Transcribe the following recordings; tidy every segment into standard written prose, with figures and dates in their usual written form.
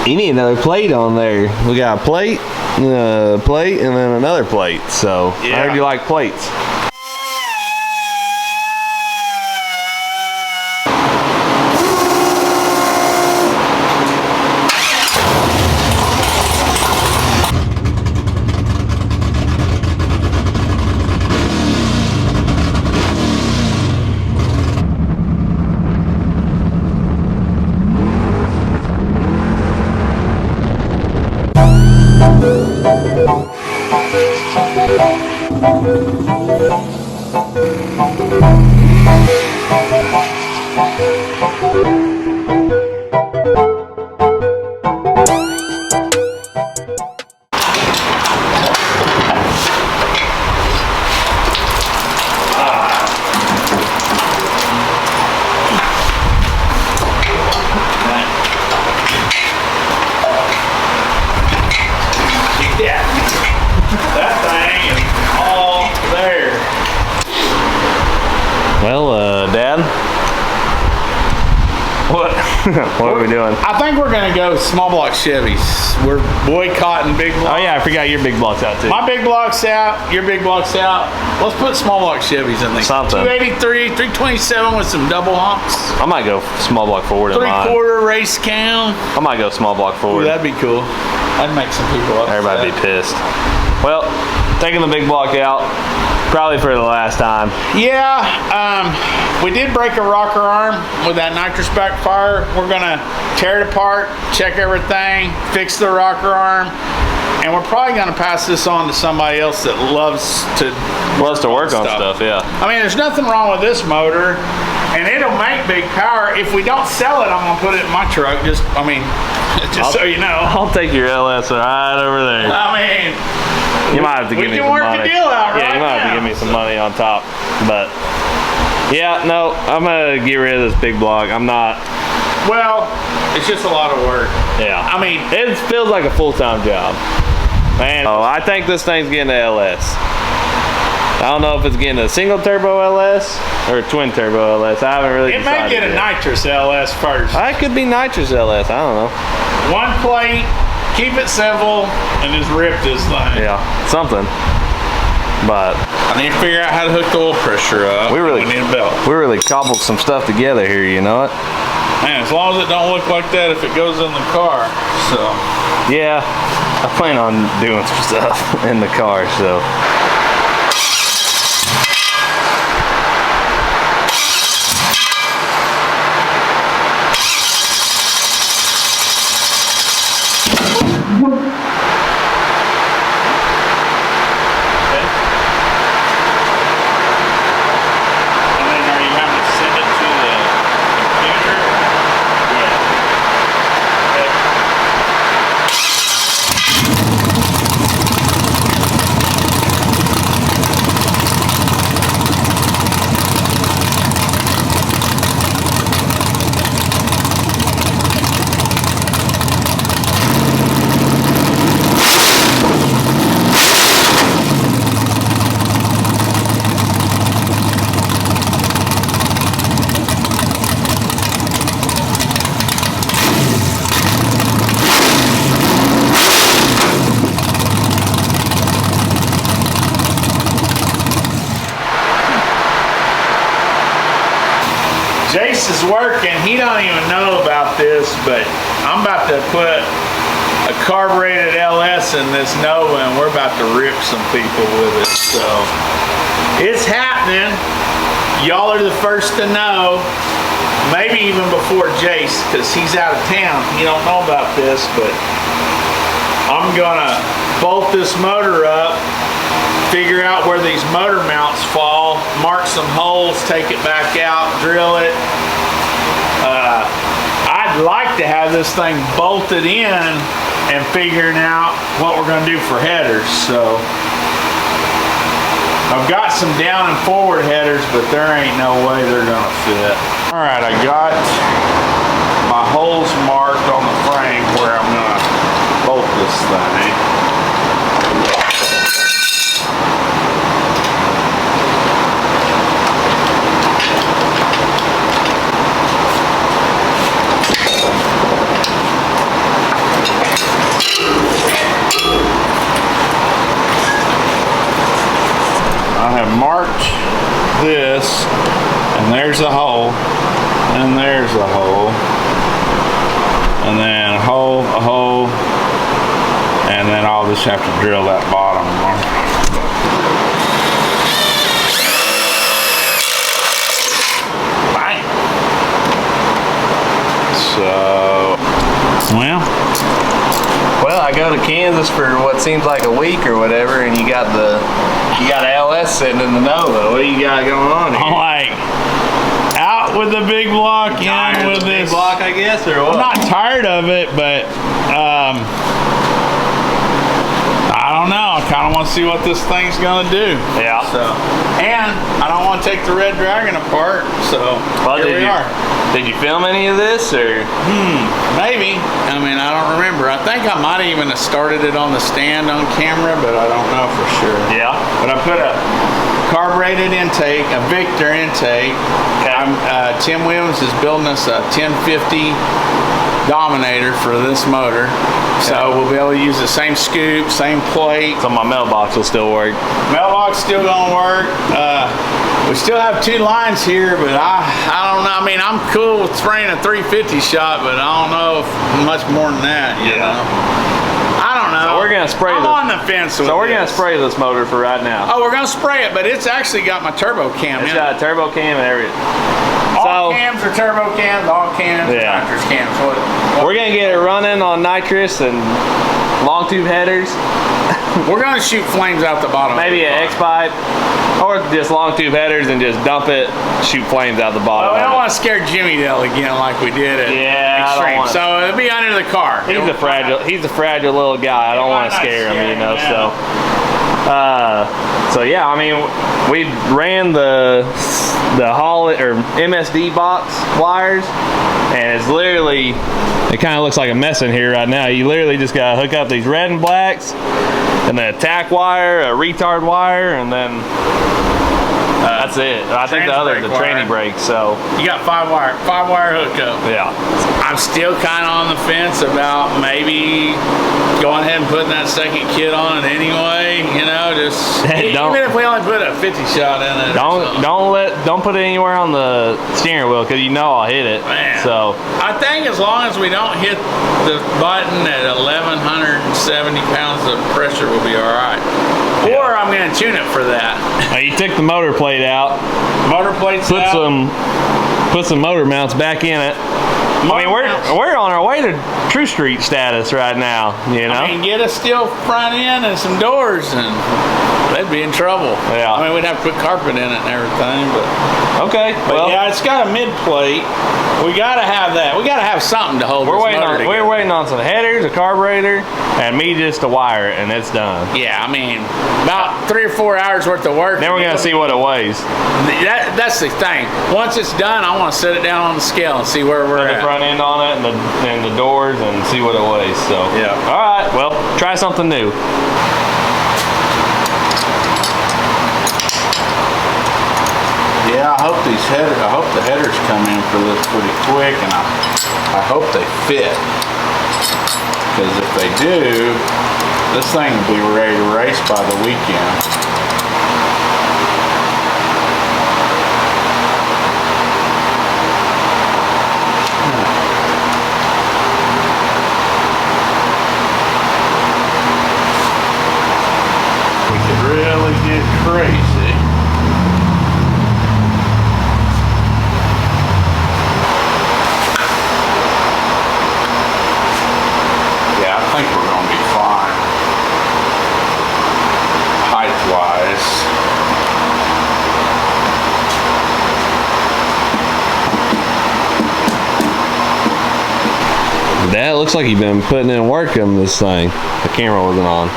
You need another plate on there. We got a plate, and then another plate. So yeah. I heard you like plates. Well, Dad, what are we doing? I think we're gonna go small block Chevys. We're boycotting big block. Oh yeah, I forgot your big block's out too. My big block's out, your big block's out. Let's put small block Chevys in there. Something. 283, 327 with some double humps. I might go small block forward in mine. 3/4 race cam. I might go small block forward. Ooh, that'd be cool. That'd make some people upset. Everybody'd be pissed. Well, taking the big block out, probably for the last time. Yeah, we did break a rocker arm with that nitrous backfire. We're gonna tear it apart, check everything, fix the rocker arm, and we're probably gonna pass this on to somebody else that loves to work on stuff. Yeah. I mean, there's nothing wrong with this motor, and it'll make big power. If we don't sell it, I'm gonna put it in my truck. Just so you know. I'll take your LS right over there. I mean, you might have to give me some money. We can work a deal out, right? Yeah, you might have to give me some money on top. But yeah, no, I'm gonna get rid of this big block. I'm not. Well, it's just a lot of work. Yeah. I mean, it feels like a full-time job. Man, oh, I think this thing's getting an LS. I don't know if it's getting a single turbo LS or a twin turbo LS. I haven't really decided. It may get a nitrous LS first. It could be nitrous LS. I don't know. One plate, keep it simple, and just rip this thing. Yeah, something. But I need to figure out how to hook the oil pressure up. We need a belt. We really cobbled some stuff together here, you know it? Man, as long as it don't look like that if it goes in the car. So yeah, I plan on doing some stuff in the car, so. Jace is working. He don't even know about this, but I'm about to put a carbureted LS in this Nova, and we're about to rip some people with it. So it's happening. Y'all are the first to know. Maybe even before Jace, because he's out of town. He don't know about this, but I'm gonna bolt this motor up, figure out where these motor mounts fall, mark some holes, take it back out, drill it. I'd like to have this thing bolted in and figuring out what we're gonna do for headers. So I've got some down and forward headers, but there ain't no way they're gonna fit. All right, I got my holes marked on the frame where I'm gonna bolt this thing. I have marked this, and there's the hole, and there's the hole, and then a hole, and then I'll just have to drill that bottom one. Bang. So, Well, I go to Kansas for what seems like a week or whatever, and you got LS sitting in the Nova. What do you got going on here? I'm like, out with the big block, in with this big block, I guess, or what? I'm not tired of it, but I don't know. I kind of want to see what this thing's gonna do. Yeah. So, and I don't want to take the Red Dragon apart. So here we are. Did you film any of this, or? Maybe. I mean, I don't remember. I think I might even have started it on the stand on camera, but I don't know for sure. Yeah. But I put a carbureted intake, a Victor intake. Okay. Tim Williams is building us a 1050 Dominator for this motor. So we'll be able to use the same scoop, same plate. So my mailbox will still work. Mailbox still gonna work. We still have 2 lines here, but I don't know. I mean, I'm cool with spraying a 350 shot, but I don't know if much more than that, you know? I don't know. So we're gonna spray I'm on the fence with So we're this. gonna spray this motor for right now. Oh, we're gonna spray it, but it's actually got my turbo cam in It's it. got a turbo cam and everything. All So cams are turbo cams, all cams are Yeah. nitrous cams. What? we're gonna get it running on nitrous and long tube headers. We're gonna shoot flames out the bottom. Maybe an X-pipe, or just long tube headers and just dump it, shoot flames out the bottom. Well, we of don't it. want to scare Jimmy Dale again like we did at Yeah, I don't Extreme. wanna- So it'll be under the car. He's a fragile little guy. I don't want to scare him, you know. So yeah, I mean, we ran the Holly or MSD box wires, and it's literally, it kind of looks like a mess in here right now. You literally just gotta hook up these red and blacks, and then a tack wire, a retard wire, and then that's it. I think the other, the tranny brake. So You got 5-wire hookup. yeah. I'm still kind of on the fence about maybe going ahead and putting that second kit on it anyway. You know, just even if we only put a 50 shot in it. Don't put it anywhere on the steering wheel, because you know I'll hit it. Man. So I think as long as we don't hit the button at 1,170 pounds of pressure, we'll be all right. Yeah. Or I'm going to tune it for that. you took the motor plate out, Motor plates put out. some motor mounts back in it. I mean, we're on our way to True Street status right now, you know. I mean, get a steel front end and some doors, and they'd be in trouble. Yeah. I mean, we'd have to put carpet in it and everything, but Okay. But Well, yeah, it's got a mid plate. We gotta have that. We gotta have something to hold. we're this waiting motor on together. some headers, a carburetor, and me just to wire it, and it's done. Yeah, I mean, about 3 or 4 hours worth of work. Then we're gonna see what it weighs. That's the thing. Once it's done, I want to set it down on the scale and see where we're Put the at. front end on it and the doors and see what it weighs. So Yeah. All right. Well, try something new. Yeah, I hope the headers come in for this pretty quick, and I hope they fit. Because if they do, this thing will be ready to race by the weekend. We could really get crazy. Yeah, I think we're gonna be fine. Height-wise. Dad, looks like you've been putting in work on this thing. The camera wasn't on.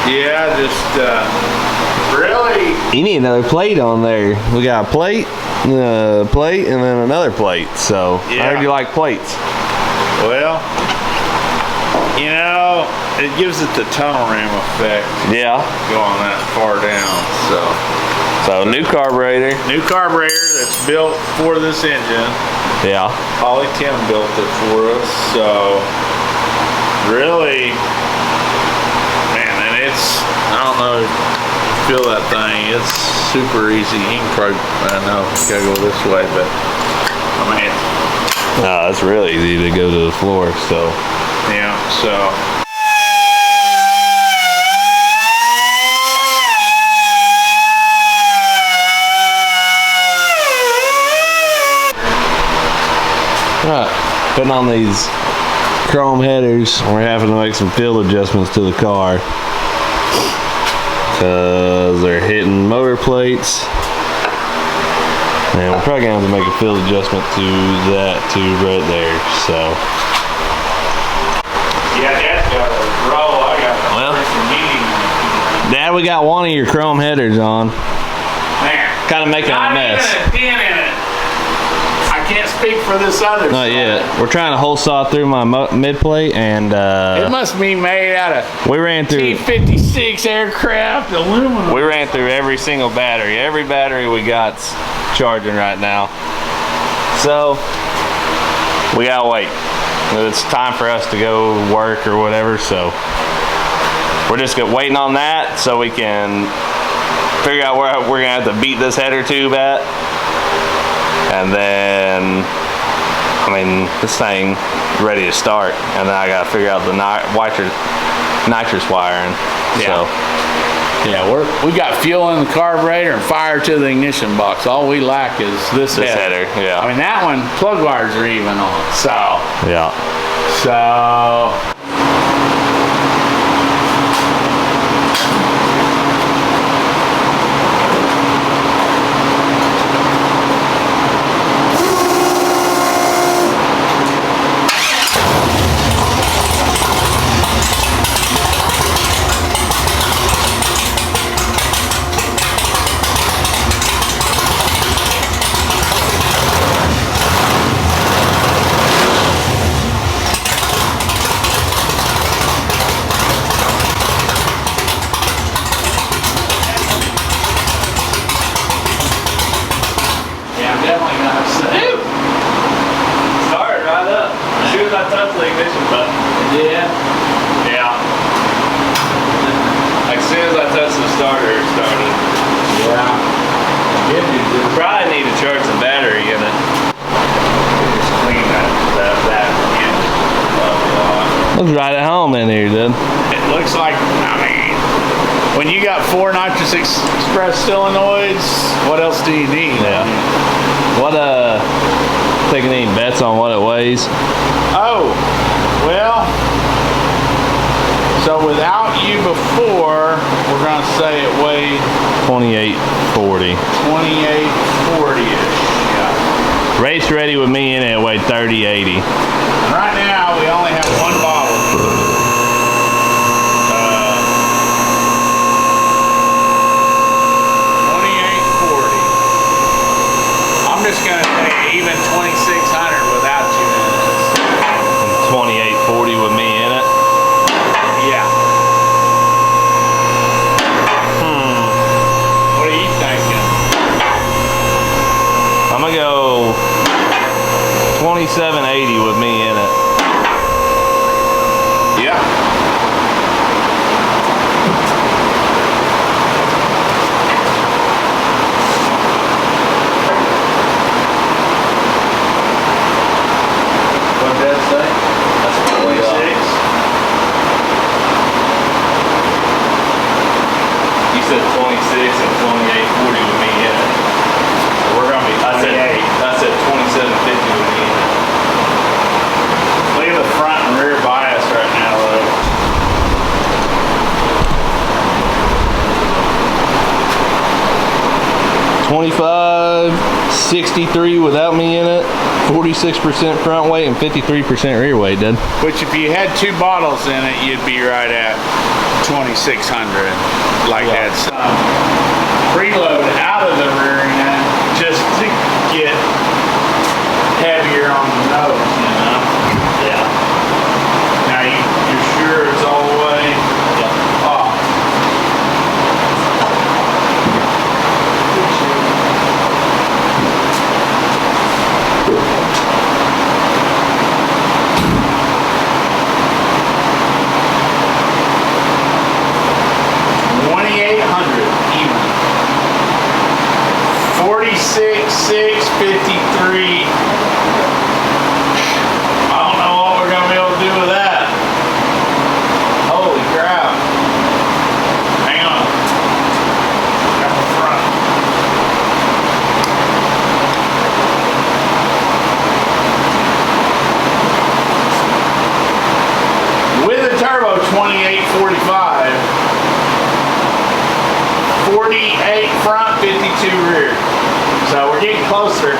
Yeah, just really. You need another plate on there. We got a plate, and then another plate. So I Yeah. heard you like plates. Well, you know, it gives it the tunnel ram effect Yeah. going that far down. So new carburetor. New carburetor that's built for this engine. Yeah. Holly Tim built it for us, so really, man, and it's, I don't know, feel that thing. It's super easy. You can probably, I know, gotta go this way, but I mean, No, it's real easy to go to the floor, so. yeah, so. Right, putting on these chrome headers, we're having to make some field adjustments to the car because they're hitting motor plates, and we're probably gonna have to make a field adjustment to that too right there. So Yeah, Dad's got a roll. I got a Well. freaking meeting. Dad, we got one of your chrome headers on, Man, kind of making a not mess. even a dent in it. I can't speak for this other Not side. yet. We're trying to hole saw through my mid plate, and It must be made out of we ran through. T-56 aircraft aluminum. We ran through every single battery. Every battery we got's charging right now. So we gotta wait. It's time for us to go work or whatever. So we're just waiting on that so we can figure out where we're gonna have to beat this header tube at. And then, I mean, this thing ready to start. And then I gotta figure out the nitrous wiring. Yeah. Yeah, we got fuel in the carburetor and fire to the ignition box. All we lack is this header, yeah. I mean, that one, plug wires are even on. So, Yeah. yeah, I'm definitely not safe. Start right up. As soon as I touch the ignition button. Yeah. Yeah. Like as soon as I touch the starter, it started. Yeah. Probably need to charge the battery in it. Just clean that again. Looks right at home in here, dude. It looks like, I mean, when you got 4 Nitrous Express solenoids, what else do you need? Yeah. What taking any bets on what it weighs? Oh, well, so without you before, we're gonna say it weighed 2840. 2840-ish. Yeah. Race ready with me in it weighed 3080. And right now, we only have one bottle. 2840. I'm just gonna say even 2600 without you in this. And 2840 with me in it. Yeah. What are you thinking? I'm gonna go 2780 with me in it. Yeah. What did that say? That's 26. You said 26 and 2840 with me in it. We're gonna be I 28. said 2750 with me in it. Look at the front and rear bias right now, though. $25.63 without me in it, 46% front weight and 53% rear weight, dude. Which if you had 2 bottles in it, you'd be right at 2600, like Yeah. that. Preload out of the rear end just to get heavier on the nose, you know? Yeah. Now you're sure it's all the way off. $2,800 26,653. I don't know what we're gonna be able to do with that. Holy crap. Hang on. Got the front. With the turbo 2845, 48 front, 52 rear. So we're getting closer.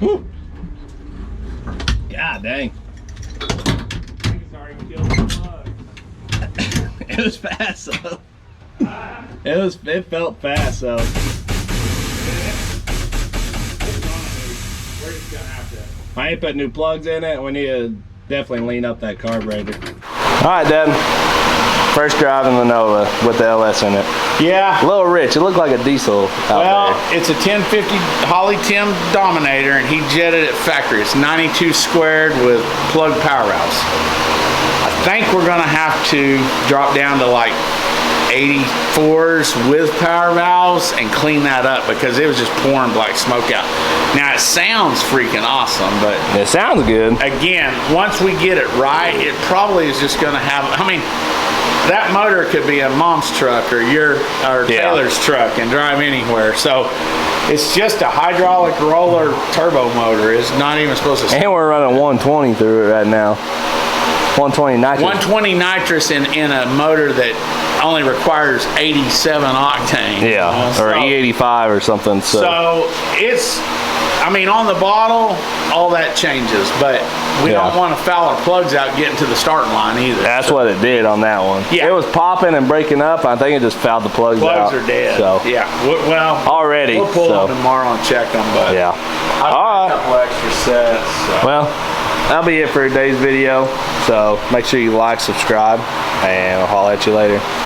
Whew. God dang. It was fast though. It felt fast though. I ain't put new plugs in it. We need to definitely lean up that carburetor. Alright, Dad. First drive in the Nova with the LS in it. Yeah. A little rich. It looked like a diesel out there. It's a 1050 Holly Tim Dominator, and he jetted it factory. It's 92 squared with plug power valves. I think we're gonna have to drop down to like 84s with power valves and clean that up because it was just pouring black smoke out. Now it sounds freaking awesome, but it sounds good. Again, once we get it right, it probably is just gonna have, I mean, that motor could be a mom's truck or Taylor's truck and drive anywhere. So It's just a hydraulic roller turbo motor. It's not even supposed to. And we're running 120 through it right now. 120 nitrous. 120 nitrous in a motor that only requires 87 octane. Yeah, or E85 or something. So it's, I mean, on the bottle, all that changes, but we don't want to foul our plugs out getting to the starting line either. That's what it did on that one. Yeah. It was popping and breaking up. I think it just fouled the plugs out. Plugs are dead. So yeah. Well, already. we'll pull them tomorrow and check them, but yeah. I've got a couple extra sets. So. Well, that'll be it for today's video. So make sure you like, subscribe, and I'll holler at you later.